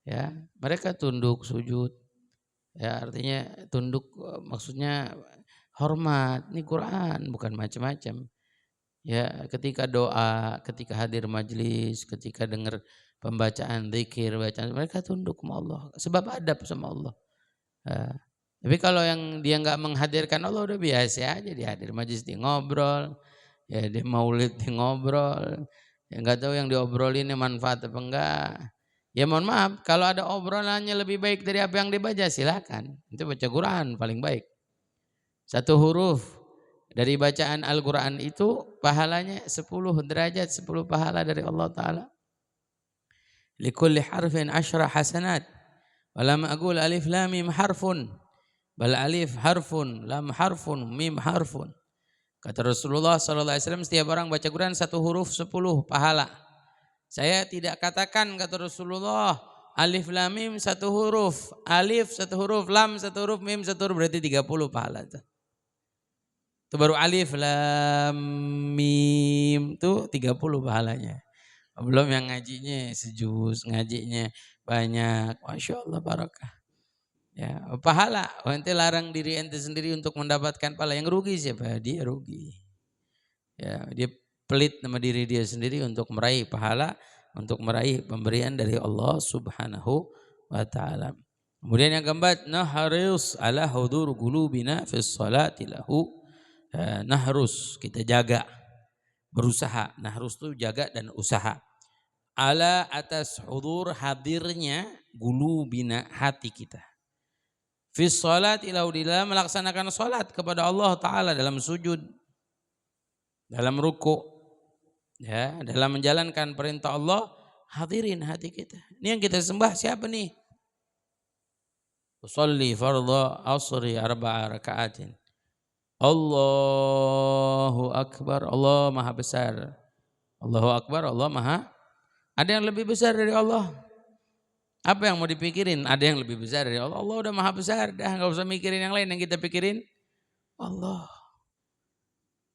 Ya, mereka tunduk, sujud. Ya, artinya tunduk maksudnya hormat. Ini Quran bukan macam-macam. Ya, ketika doa, ketika hadir majlis, ketika dengar pembacaan zikir, bacaan mereka tunduk sama Allah. Sebab adab sama Allah. Tapi kalau yang dia nggak menghadirkan Allah udah biasa aja, dia hadir majlis dia ngobrol, ya dia maulid dia ngobrol, ya nggak tahu yang diobrolin manfaat apa enggak. Ya mohon maaf, kalau ada obrolannya lebih baik dari apa yang dibaca silakan. Itu baca Quran paling baik. Satu huruf dari bacaan Al-Quran itu pahalanya 10 derajat, 10 pahala dari Allah Ta'ala. Likulli harfin 10 hasanat. Walam aqul alif lam mim harfun. Bal alif harfun, lam harfun, mim harfun. Kata Rasulullah SAW, setiap orang baca Quran 1 huruf 10 pahala. Saya tidak katakan, kata Rasulullah, alif lam mim 1 huruf, alif 1 huruf, lam 1 huruf, mim 1 huruf, berarti 30 pahala itu. Itu baru alif lam mim itu 30 pahalanya. Belum yang ngajinya sejuz, ngajinya banyak. Masya Allah barakah. Ya, pahala. Ente larang diri ente sendiri untuk mendapatkan pahala. Yang rugi siapa? Dia rugi. Ya, dia pelit sama diri dia sendiri untuk meraih pahala, untuk meraih pemberian dari Allah Subhanahu wa taala. Kemudian yang keempat, naharus ala hudur qulubina fi sholati lahu. Nahrus, kita jaga, berusaha. Nahrus itu jaga dan usaha. Ala atas hudur hadirnya qulubina, hati kita. Fi sholati lahu, dalam melaksanakan salat kepada Allah taala, dalam sujud, dalam ruku. Ya, dalam menjalankan perintah Allah, hadirin hati kita. Ini yang kita sembah siapa nih? Usolli fardhu asri 4 rakaatin. Allahu Akbar, Allah Maha Besar. Allahu Akbar, Allah Maha. Ada yang lebih besar dari Allah? Apa yang mau dipikirin? Ada yang lebih besar dari Allah. Allah udah Maha Besar, dah nggak usah mikirin yang lain. Yang kita pikirin Allah.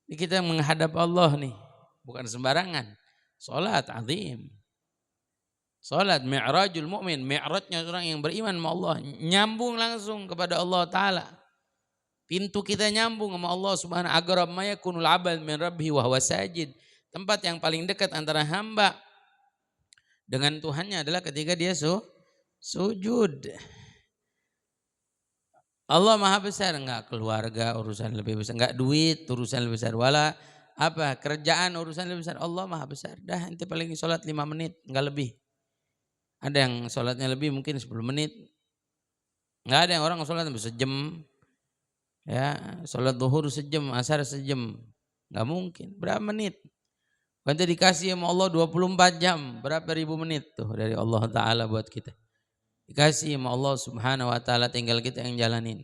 Ini kita menghadap Allah nih. Bukan sembarangan. Salat azim. Salat mi'rajul mu'min. Mi'rajnya orang yang beriman sama Allah. Nyambung langsung kepada Allah Ta'ala. Pintu kita nyambung sama Allah Subhanahu. Aqrab ma yakunul abad min rabbihi wa huwa sajid. Tempat yang paling dekat antara hamba dengan Tuhannya adalah ketika dia sujud. Allah Maha Besar. Enggak keluarga urusan lebih besar. Enggak duit urusan lebih besar. Wala apa kerjaan urusan lebih besar. Allah Maha Besar. Dah ente paling sholat 5 menit, enggak lebih. Ada yang sholatnya lebih mungkin 10 menit. Enggak ada yang orang sholat sejam. Ya, sholat zuhur sejam, asar sejam. Enggak mungkin. Berapa menit? Ente dikasih sama Allah 24 jam. Berapa ribu menit tuh dari Allah Ta'ala buat kita. Dikasih sama Allah Subhanahu wa Ta'ala, tinggal kita yang jalanin.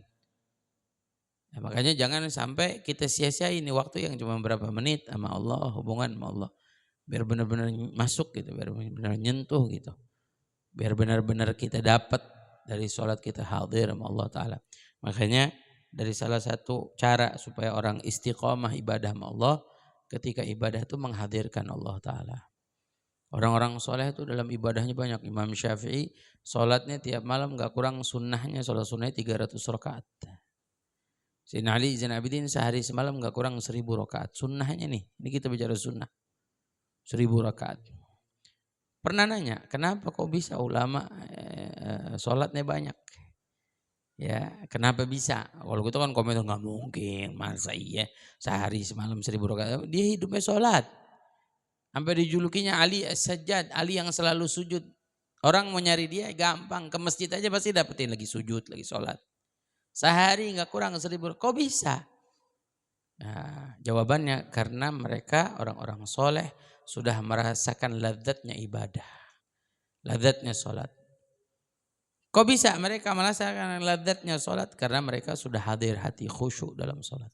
Nah, makanya jangan sampai kita sia-siain ini waktu yang cuma berapa menit sama Allah, hubungan sama Allah. Biar benar-benar masuk gitu, biar benar-benar nyentuh gitu. Biar benar-benar kita dapat dari sholat kita hadir sama Allah Ta'ala. Makanya dari salah satu cara supaya orang istiqomah ibadah sama Allah, ketika ibadah itu menghadirkan Allah Ta'ala. Orang-orang soleh itu dalam ibadahnya banyak. Imam Syafi'i sholatnya tiap malam gak kurang sunnahnya, sholat sunnahnya 300 rakaat. Sayyidina Ali Zain Abidin sehari semalam gak kurang 1000 rakaat. Sunnahnya nih, ini kita bicara sunnah. 1000 rakaat. Pernah nanya, kenapa kok bisa ulama sholatnya banyak? Ya, kenapa bisa? Kalau gitu kan komentar nggak mungkin, masa iya sehari semalam 1000 rakaat. Dia hidupnya sholat. Sampai dijulukinya Ali As-Sajjad, Ali yang selalu sujud. Orang mau nyari dia gampang, ke masjid aja pasti dapetin lagi sujud, lagi sholat. Sehari nggak kurang 1000. Kok bisa? Nah, jawabannya karena mereka orang-orang soleh sudah merasakan ladzatnya ibadah, ladzatnya sholat. Kok bisa mereka merasakan ladzatnya sholat? Karena mereka sudah hadir hati khusyuk dalam sholat.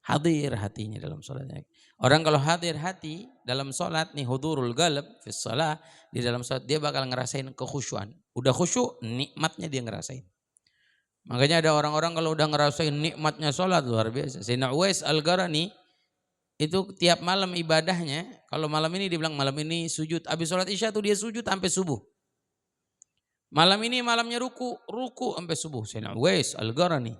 Hadir hatinya dalam sholatnya. Orang kalau hadir hati dalam sholat nih, hudurul qalb fi shalah, di dalam sholat dia bakal ngerasain kekhusyuan. Udah khusyuk, nikmatnya dia ngerasain. Makanya ada orang-orang kalau udah ngerasain nikmatnya sholat luar biasa. Sayyidina Uwais Al-Qarani itu tiap malam ibadahnya, kalau malam ini dibilang malam ini sujud, habis sholat isya tuh dia sujud sampai subuh. Malam ini malamnya ruku sampai subuh. Sayyidina Uwais Al-Qarani.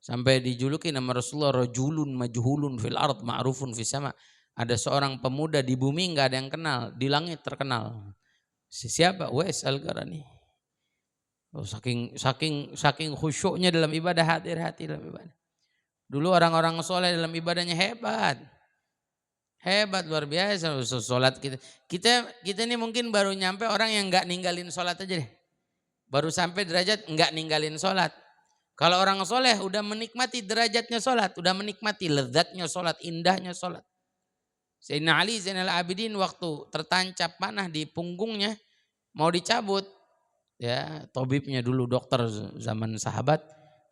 Sampai dijuluki nama Rasulullah rajulun majhulun fil ard ma'rufun fis sama. Ada seorang pemuda di bumi nggak ada yang kenal, di langit terkenal. Siapa? Uwais Al-Qarani. Oh, saking khusyuknya dalam ibadah, hati dalam ibadah. Dulu orang-orang soleh dalam ibadahnya hebat. Hebat luar biasa sholat kita. Kita ini mungkin baru nyampe orang yang nggak ninggalin sholat aja deh. Baru sampai derajat nggak ninggalin sholat. Kalau orang soleh udah menikmati derajatnya sholat, udah menikmati lezatnya sholat, indahnya sholat. Sayyidina Ali Zainal Abidin waktu tertancap panah di punggungnya, mau dicabut, ya tabibnya dulu dokter zaman sahabat,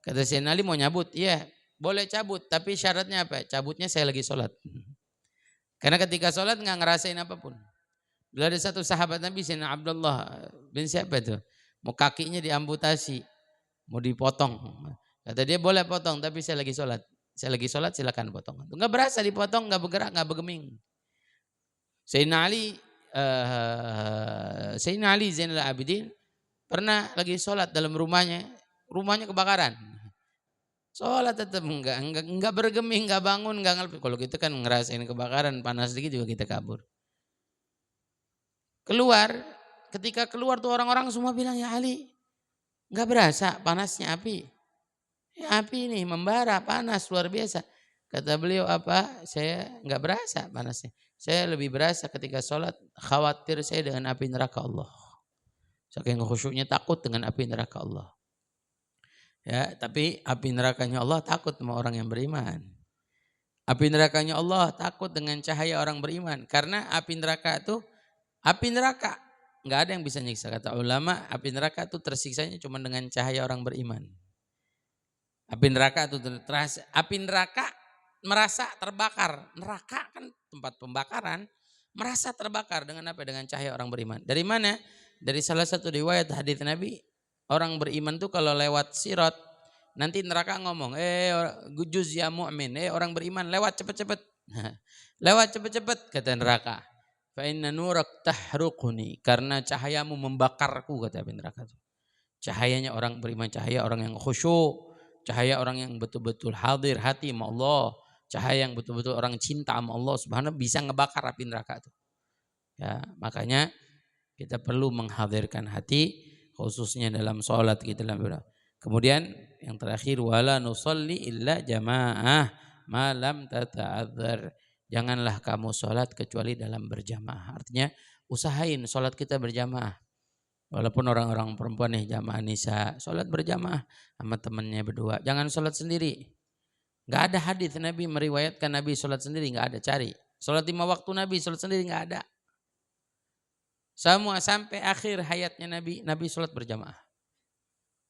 kata Sayyidina Ali mau nyabut, iya boleh cabut, tapi syaratnya apa? Cabutnya saya lagi sholat. Karena ketika sholat nggak ngerasain apapun. Dulu ada satu sahabat Nabi Sayyidina Abdullah bin siapa itu, mau kakinya diamputasi, mau dipotong. Kata dia boleh potong tapi saya lagi sholat. Saya lagi sholat silakan potong. Enggak berasa dipotong, enggak bergerak, enggak bergeming. Sayyidina Ali Zainal Abidin pernah lagi sholat dalam rumahnya kebakaran. Sholat tetap enggak bergeming, enggak bangun, enggak ngelpit. Kalau kita kan ngerasain kebakaran panas sedikit juga kita kabur. Ketika keluar tuh orang-orang semua bilang, ya Ali, enggak berasa panasnya api. Ya, api ini membara, panas luar biasa. Kata beliau apa? Saya enggak berasa panasnya. Saya lebih berasa ketika sholat, khawatir saya dengan api neraka Allah. Saking khusyuknya takut dengan api neraka Allah. Ya, tapi api nerakanya Allah takut sama orang yang beriman. Api nerakanya Allah takut dengan cahaya orang beriman. Karena api neraka enggak ada yang bisa nyiksa. Kata ulama, api neraka itu tersiksanya cuma dengan cahaya orang beriman. Api neraka merasa terbakar. Neraka kan tempat pembakaran, merasa terbakar dengan apa? Dengan cahaya orang beriman. Dari mana? Dari salah satu riwayat hadits Nabi, orang beriman tuh kalau lewat sirat, nanti neraka ngomong, juz ya mu'min, orang beriman lewat cepet-cepet. Lewat cepet-cepet kata neraka. Fa inna nurak tahruquni, karena cahayamu membakarku kata api neraka itu. Cahayanya orang beriman, cahaya orang yang khusyuk. Cahaya orang yang betul-betul hadir hati sama Allah. Cahaya yang betul-betul orang cinta sama Allah subhanahu bisa ngebakar api neraka itu. Ya, makanya kita perlu menghadirkan hati khususnya dalam sholat kita. Kemudian yang terakhir, wala nusalli illa jamaah malam tata'adzar. Janganlah kamu sholat kecuali dalam berjamaah. Artinya usahain sholat kita berjamaah. Walaupun orang-orang perempuan nih jamaah nisa, sholat berjamaah sama temannya berdua. Jangan sholat sendiri. Gak ada hadis Nabi meriwayatkan Nabi sholat sendiri, gak ada, cari. Sholat 5 waktu Nabi sholat sendiri gak ada. Semua sampai akhir hayatnya Nabi sholat berjamaah.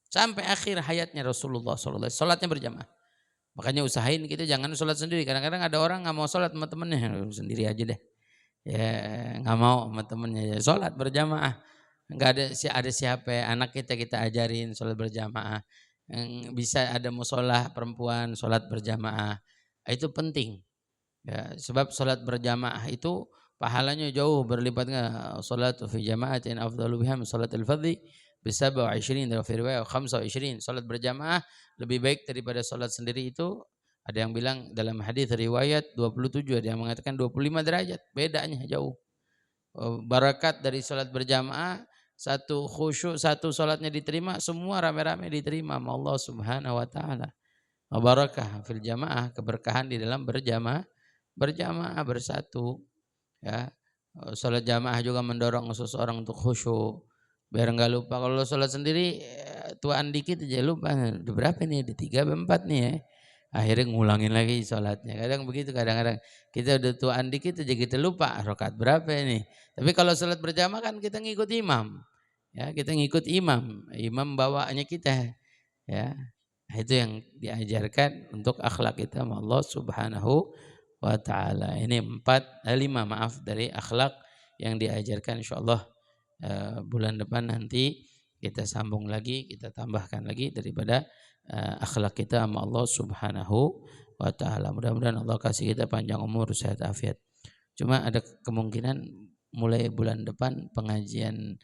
Sampai akhir hayatnya Rasulullah SAW, sholatnya berjamaah. Makanya usahain kita jangan sholat sendiri. Kadang-kadang ada orang gak mau sholat sama temennya, sendiri aja deh. Ya gak mau sama temennya, ya sholat berjamaah. Enggak ada siapa ya, anak kita ajarin sholat berjamaah. Bisa ada musola perempuan sholat berjamaah. Itu penting. Ya, sebab sholat berjamaah itu pahalanya jauh berlipatnya. Sholat fi jama'atin afdalu biham sholatil fadhi bisaba wa 20 dan fi riwayah 25. Sholat berjamaah lebih baik daripada sholat sendiri itu. Ada yang bilang dalam hadis riwayat 27, ada yang mengatakan 25 derajat. Bedanya jauh. Barakat dari sholat berjamaah, satu khusyuk, satu sholatnya diterima, semua rame-rame diterima sama Allah subhanahu wa ta'ala. Barakah fil jamaah, keberkahan di dalam berjamaah bersatu. Ya, sholat jamaah juga mendorong seseorang untuk khusyuk, biar enggak lupa. Kalau sholat sendiri tuaan dikit aja lupa, berapa nih, ada 3 4 nih ya. Akhirnya ngulangin lagi sholatnya. Kadang begitu, kadang-kadang kita udah tuaan dikit aja kita lupa rakaat berapa ini. Tapi kalau sholat berjamaah kan kita ngikut imam. Ya, kita ngikut imam bawanya kita. Ya. Itu yang diajarkan untuk akhlak kita sama Allah Subhanahu wa taala. Ini 5 dari akhlak yang diajarkan, insyaallah bulan depan nanti kita sambung lagi, kita tambahkan lagi daripada akhlak kita sama Allah Subhanahu wa taala. Mudah-mudahan Allah kasih kita panjang umur, sehat afiat. Cuma ada kemungkinan mulai bulan depan pengajian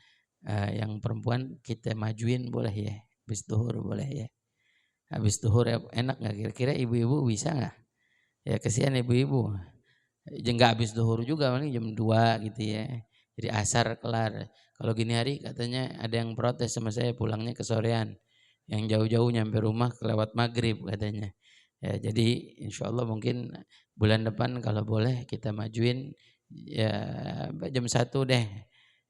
yang perempuan kita majuin boleh ya, habis zuhur boleh ya. habis duhur ya, enak nggak kira-kira ibu-ibu bisa nggak? Ya kesian ibu-ibu. Nggak habis duhur juga paling jam 2 gitu ya. Jadi asar kelar. Kalau gini hari katanya ada yang protes sama saya pulangnya kesorean. Yang jauh-jauh nyampe rumah kelewat maghrib katanya. Ya, jadi insya Allah mungkin bulan depan kalau boleh kita majuin ya jam 1 deh.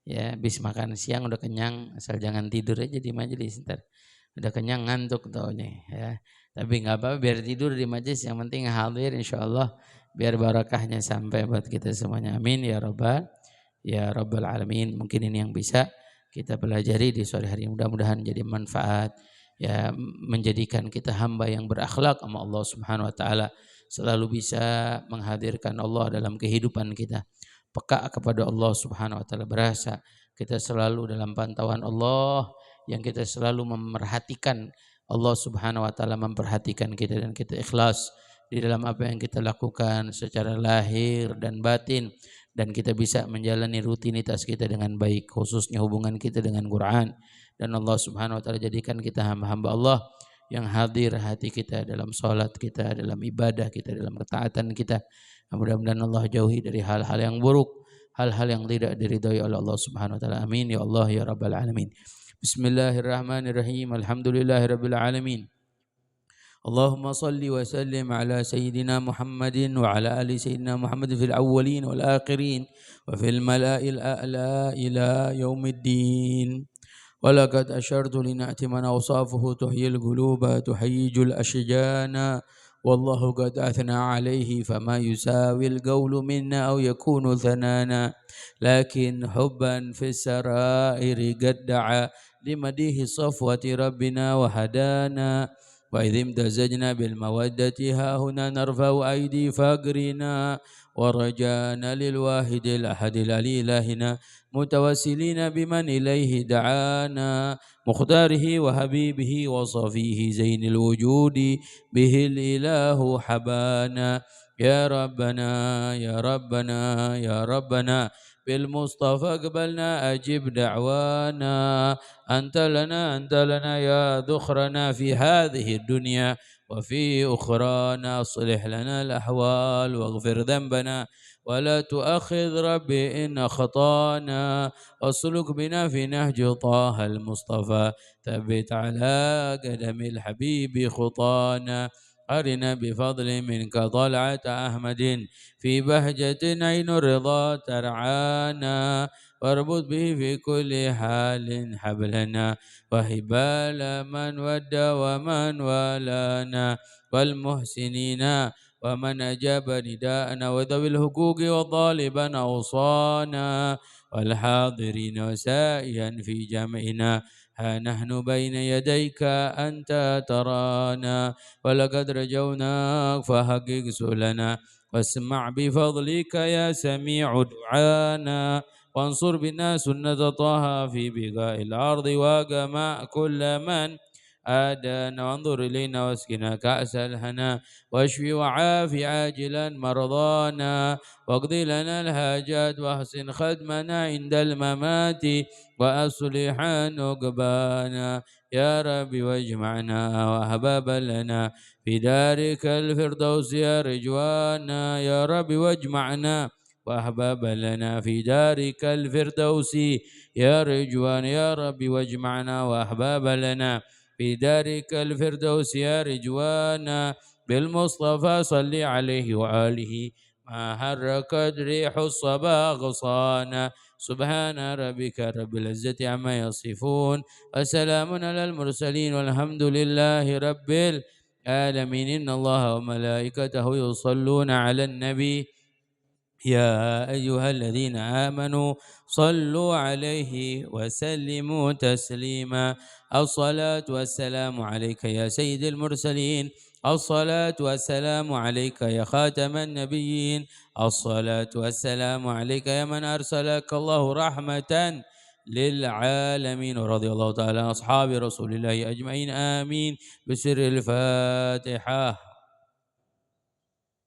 Ya habis makan siang udah kenyang asal jangan tidur aja di majelis ntar. Udah kenyang ngantuk tau nih ya. Tapi nggak apa-apa biar tidur di majelis yang penting hadir insya Allah biar barakahnya sampai buat kita semuanya. Amin ya rabbal alamin. Mungkin ini yang bisa kita pelajari di sore hari. Mudah-mudahan jadi manfaat ya menjadikan kita hamba yang berakhlak sama Allah Subhanahu wa taala, selalu bisa menghadirkan Allah dalam kehidupan kita. Peka kepada Allah Subhanahu wa taala, berasa kita selalu dalam pantauan Allah, yang kita selalu memerhatikan Allah Subhanahu wa taala memperhatikan kita, dan kita ikhlas di dalam apa yang kita lakukan secara lahir dan batin, dan kita bisa menjalani rutinitas kita dengan baik, khususnya hubungan kita dengan Quran, dan Allah Subhanahu wa taala jadikan kita hamba-hamba Allah yang hadir hati kita dalam salat kita, dalam ibadah kita, dalam ketaatan kita. Mudah-mudahan Allah jauhi dari hal-hal yang buruk, hal-hal yang tidak diridhai oleh Allah Subhanahu wa taala. Amin ya Allah ya rabbal alamin. Bismillahirrahmanirrahim. Alhamdulillahirabbil alamin. Allahumma salli wa sallim ala sayyidina Muhammadin wa ala ali sayyidina Muhammad fil awwalin wal akhirin wa fil mala'il a'la ila yaumiddin. ولقد أشرت لنعت من أوصافه تحيي القلوب تهيج الأشجان والله قد أثنى عليه فما يساوي القول منا أو يكون ثنانا لكن حبا في السرائر قد دعا لمديه صفوة ربنا وهدانا وإذ امتزجنا بالمودة ها هنا نرفع أيدي فقرنا ورجانا للواحد الأحد الإلهنا متوسلين بمن إليه دعانا مختاره وحبيبه وصفيه زين الوجود به الإله حبانا يا ربنا يا ربنا يا ربنا بالمصطفى قبلنا أجب دعوانا أنت لنا يا ذخرنا في هذه الدنيا وفي أخرانا أصلح لنا الأحوال واغفر ذنبنا ولا تؤخذ ربي إن أخطانا واسلك بنا في نهج طه المصطفى ثبت على قدم الحبيب خطانا أرنا بفضل منك طلعة أحمد في بهجة عين الرضا ترعانا واربط به في كل حال حبلنا وهبال من ودى ومن والانا والمحسنين ومن أجاب نداءنا وذوي الحقوق والظالبا أوصانا والحاضرين وسائيا في جمعنا ها نحن بين يديك أنت ترانا ولقد رجوناك فحقق سؤلنا واسمع بفضلك يا سميع دعانا وانصر بنا سنة طه في بقاء الأرض وجمع كل من آدانا وانظر إلينا واسقنا كأس الهنا واشفي وعافي عاجلا مرضانا واقضي لنا الحاجات واحسن خدمنا عند الممات وأصلح نقبانا يا رب واجمعنا وأحبابا لنا في دارك الفردوس يا رجوانا يا رب واجمعنا وأحبابا لنا في دارك الفردوس يا رجوان يا رب واجمعنا وأحبابا لنا في دارك الفردوس يا رجوانا بالمصطفى صل عليه وآله ما حركت ريح الصبا غصانا سبحان ربك رب العزة عما يصفون وسلام على المرسلين والحمد لله رب العالمين. إن الله وملائكته يصلون على النبي يا أيها الذين آمنوا صلوا عليه وسلموا تسليما. الصلاة والسلام عليك يا سيد المرسلين، الصلاة والسلام عليك يا خاتم النبيين، الصلاة والسلام عليك يا من أرسلك الله رحمة للعالمين. ورضي الله تعالى عن أصحاب رسول الله أجمعين. آمين. بسر الفاتحة.